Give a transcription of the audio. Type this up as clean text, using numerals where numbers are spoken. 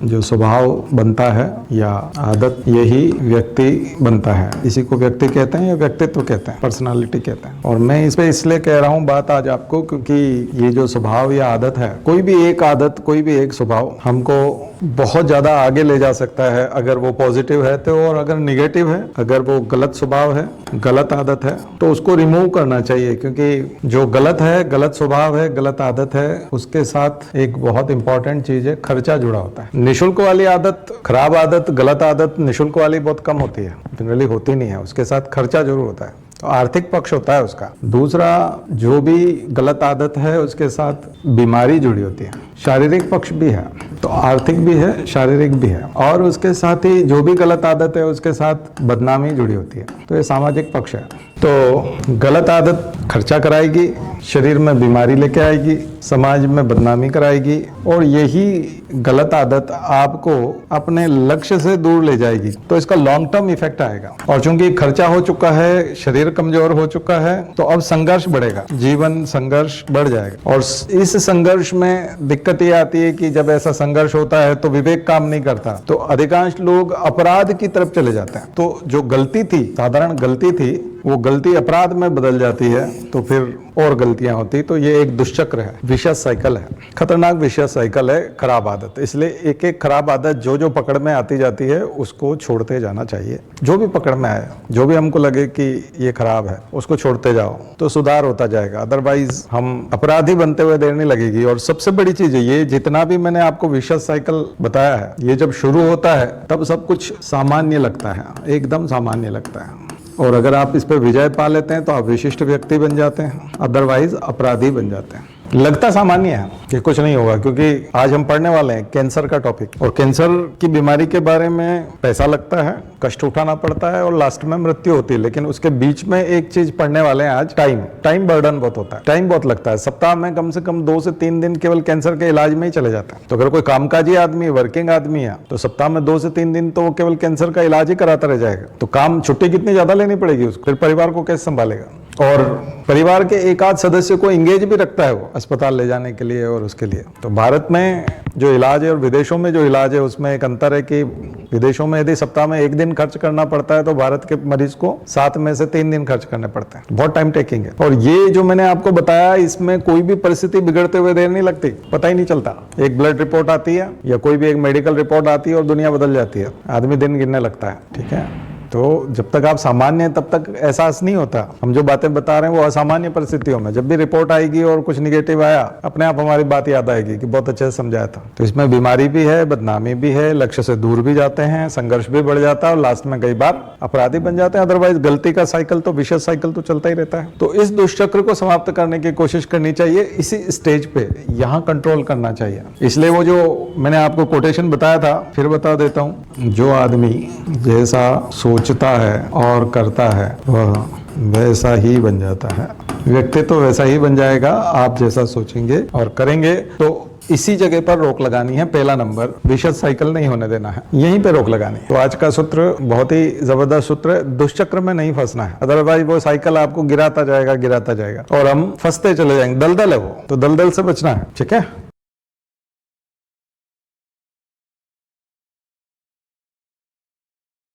जो स्वभाव बनता है या आदत, यही व्यक्ति बनता है। इसी को व्यक्ति कहते हैं या व्यक्तित्व कहते हैं, पर्सनालिटी कहते हैं। और मैं इस पे इसलिए कह रहा हूँ बात आज आपको, क्योंकि ये जो स्वभाव या आदत है, कोई भी एक आदत, कोई भी एक स्वभाव हमको बहुत ज्यादा आगे ले जा सकता है अगर वो पॉजिटिव है तो, और अगर निगेटिव है, अगर वो गलत स्वभाव है, गलत आदत है, तो उसको रिमूव करना चाहिए। क्योंकि जो गलत है, गलत स्वभाव है, गलत आदत है, उसके साथ एक बहुत इंपॉर्टेंट चीज है, खर्चा जुड़ा होता है। निःशुल्क वाली आदत, खराब आदत, गलत आदत निःशुल्क वाली बहुत कम होती है, जनरली होती नहीं है। उसके साथ खर्चा जरूर होता है, तो आर्थिक पक्ष होता है उसका। दूसरा, जो भी गलत आदत है उसके साथ बीमारी जुड़ी होती है, शारीरिक पक्ष भी है, तो आर्थिक भी है, शारीरिक भी है। और उसके साथ ही जो भी गलत आदत है उसके साथ बदनामी जुड़ी होती है, तो ये सामाजिक पक्ष है। तो गलत आदत खर्चा कराएगी, शरीर में बीमारी लेके आएगी, समाज में बदनामी कराएगी, और यही गलत आदत आपको अपने लक्ष्य से दूर ले जाएगी। तो इसका लॉन्ग टर्म इफेक्ट आएगा। और चूंकि खर्चा हो चुका है, शरीर कमजोर हो चुका है, तो अब संघर्ष बढ़ेगा, जीवन संघर्ष बढ़ जाएगा। और इस संघर्ष में दिक्कत ये आती है कि जब ऐसा संघर्ष होता है तो विवेक काम नहीं करता, तो अधिकांश लोग अपराध की तरफ चले जाते हैं। तो जो गलती थी, साधारण गलती थी, वो गलती अपराध में बदल जाती है, तो फिर और गलतियां होती। तो ये एक दुष्चक्र है, विशेष साइकिल है, खतरनाक विशेष साइकिल है खराब आदत। इसलिए एक एक खराब आदत जो जो पकड़ में आती जाती है उसको छोड़ते जाना चाहिए। जो भी पकड़ में आए, जो भी हमको लगे कि ये खराब है, उसको छोड़ते जाओ तो सुधार होता जाएगा। अदरवाइज हम अपराधी बनते हुए देर नहीं लगेगी। और सबसे बड़ी चीज है, ये जितना भी मैंने आपको विशेष साइकिल बताया है, ये जब शुरू होता है तब सब कुछ सामान्य लगता है, एकदम सामान्य लगता है। और अगर आप इस पर विजय पा लेते हैं तो आप विशिष्ट व्यक्ति बन जाते हैं, अदरवाइज अपराधी बन जाते हैं। लगता सामान्य है कि कुछ नहीं होगा, क्योंकि आज हम पढ़ने वाले हैं कैंसर का टॉपिक। और कैंसर की बीमारी के बारे में पैसा लगता है, कष्ट उठाना पड़ता है और लास्ट में मृत्यु होती है। लेकिन उसके बीच में एक चीज पढ़ने वाले हैं आज, टाइम बर्डन बहुत होता है, टाइम बहुत लगता है। सप्ताह में कम से कम 2 से 3 दिन केवल कैंसर के इलाज में ही चले जाते हैं। तो अगर कोई कामकाजी आदमी, वर्किंग आदमी है, तो सप्ताह में 2 से 3 दिन तो वो केवल कैंसर का इलाज ही कराता रह जाएगा। तो काम, छुट्टी कितनी ज्यादा लेनी पड़ेगी उसको, फिर परिवार को कैसे संभालेगा। और परिवार के एक आध सदस्य को इंगेज भी रखता है वो अस्पताल ले जाने के लिए और उसके लिए। तो भारत में जो इलाज है और विदेशों में जो इलाज है उसमें एक अंतर है कि विदेशों में यदि सप्ताह में 1 दिन खर्च करना पड़ता है, तो भारत के मरीज को 7 में से 3 दिन खर्च करने पड़ते हैं। बहुत टाइम टेकिंग है। और ये जो मैंने आपको बताया, इसमें कोई भी परिस्थिति बिगड़ते हुए देर नहीं लगती, पता ही नहीं चलता। एक ब्लड रिपोर्ट आती है या कोई भी एक मेडिकल रिपोर्ट आती है और दुनिया बदल जाती है, आदमी दिन गिनने लगता है। ठीक है, तो जब तक आप सामान्य हैं तब तक एहसास नहीं होता। हम जो बातें बता रहे हैं वो असामान्य परिस्थितियों में, जब भी रिपोर्ट आएगी और कुछ निगेटिव आया, अपने आप हमारी बात याद आएगी कि बहुत अच्छे से समझाया था। तो इसमें बीमारी भी है, बदनामी भी है, लक्ष्य से दूर भी जाते हैं, संघर्ष भी बढ़ जाता है और लास्ट में कई बार अपराधी बन जाते हैं। अदरवाइज गलती का साइकिल तो, विशेष साइकिल तो चलता ही रहता है। तो इस दुष्चक्र को समाप्त करने की कोशिश करनी चाहिए, इसी स्टेज पे यहाँ कंट्रोल करना चाहिए। इसलिए वो जो मैंने आपको कोटेशन बताया था, फिर बता देता हूँ, जो आदमी जैसा सोचता है और करता है वह वैसा ही बन जाता है। व्यक्ति तो वैसा ही बन जाएगा आप जैसा सोचेंगे और करेंगे। तो इसी जगह पर रोक लगानी है। पहला नंबर, विशेष साइकिल नहीं होने देना है, यहीं पे रोक लगानी है। तो आज का सूत्र बहुत ही जबरदस्त सूत्र है, दुष्चक्र में नहीं फंसना है, अदरवाइज वो साइकिल आपको गिराता जाएगा और हम फंसते चले जाएंगे। दलदल है वो, तो दलदल से बचना है। ठीक है।